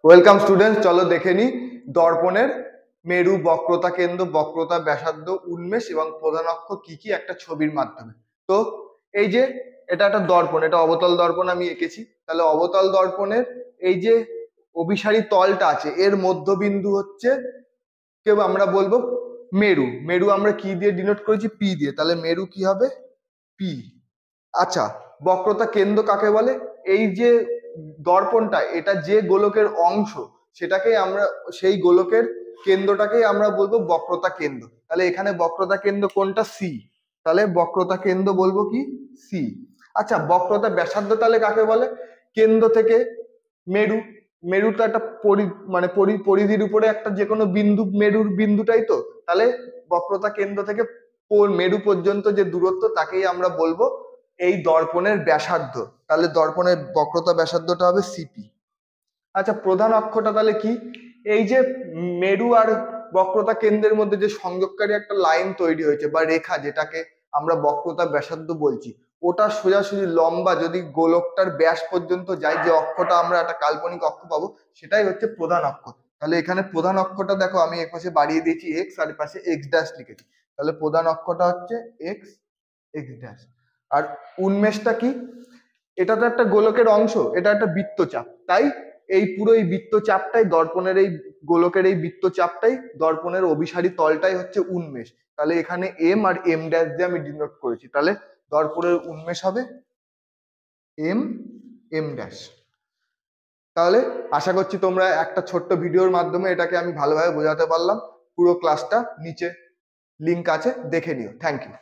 Welcome students, চলো দেখে নি দর্পণের মেরু, বক্রতা কেন্দ্র, বক্রতা ব্যাসার্ধ, উন্মেষ এবং প্রধান অক্ষ কি কি একটা ছবির মাধ্যমে। তো এই যে এটা একটা দর্পণ, এটা অবতল দর্পণ আমি এঁকেছি। তাহলে অবতল দর্পণের এই যে অভিসারী তলটা আছে এর মধ্যবিন্দু হচ্ছে কেউ আমরা বলবো মেরু। মেরু আমরা কি দিয়ে ডিনোট করেছি? পি দিয়ে। তাহলে মেরু কি হবে? পি। আচ্ছা, বক্রতা কেন্দ্র কাকে বলে? এই যে দর্পণটা, এটা যে গোলকের অংশ সেটাকেই আমরা, সেই গোলকের কেন্দ্রটাকেই আমরা বলবো বক্রতা কেন্দ্র। তাহলে এখানে বক্রতা কেন্দ্র কোনটা? সি। তাহলে বক্রতা কেন্দ্র বলবো কি? সি। আচ্ছা, বক্রতা ব্যাসার্ধ তাহলে কাকে বলে? কেন্দ্র থেকে মেরু, মেরুটা একটা পরিধির উপরে একটা যে কোনো বিন্দু, মেরুর বিন্দুটাই তো। তাহলে বক্রতা কেন্দ্র থেকে মেরু পর্যন্ত যে দূরত্ব তাকেই আমরা বলবো এই দর্পণের ব্যাসার্ধ। তাহলে দর্পণের বক্রতা ব্যাসার্ধটা হবে সিপি। আচ্ছা, প্রধান অক্ষটা তাহলে কি? এই যে মেরু আর বক্রতা কেন্দ্রের মধ্যে যে সংযোগকারী একটা লাইন তৈরি হয়েছে বা রেখা, যেটাকে আমরা বক্রতা ব্যাসার্ধ বলছি, ওটা সোজাসুজি লম্বা যদি গোলকটার ব্যাস পর্যন্ত যায়, যে অক্ষটা আমরা একটা কাল্পনিক অক্ষ পাবো, সেটাই হচ্ছে প্রধান অক্ষ। তাহলে এখানে প্রধান অক্ষটা দেখো, আমি এক পাশে বাড়িয়ে দিয়েছি এক্স আর পাশে এক্স ড্যাশ লিখেছি। তাহলে প্রধান অক্ষটা হচ্ছে এক্স, এক্স ড্যাশ। আর উন্মেষটা কি? এটা তো একটা গোলকের অংশ, এটা একটা বৃত্তচাপ, তাই এই পুরো এই বৃত্তচাপটাই দর্পণের, এই গোলকের এই বৃত্তচাপটাই দর্পণের অভিসারী তলটাই হচ্ছে উন্মেষ। তাহলে এখানে এম আর এম ড্যাশ দিয়ে আমি ডিনোট করেছি। তাহলে দর্পণের উন্মেষ হবে এম, এম ড্যাশ। তাহলে আশা করছি তোমরা একটা ছোট্ট ভিডিওর মাধ্যমে এটাকে আমি ভালোভাবে বোঝাতে পারলাম। পুরো ক্লাসটা নিচে লিংক আছে, দেখে নিও। Thank you.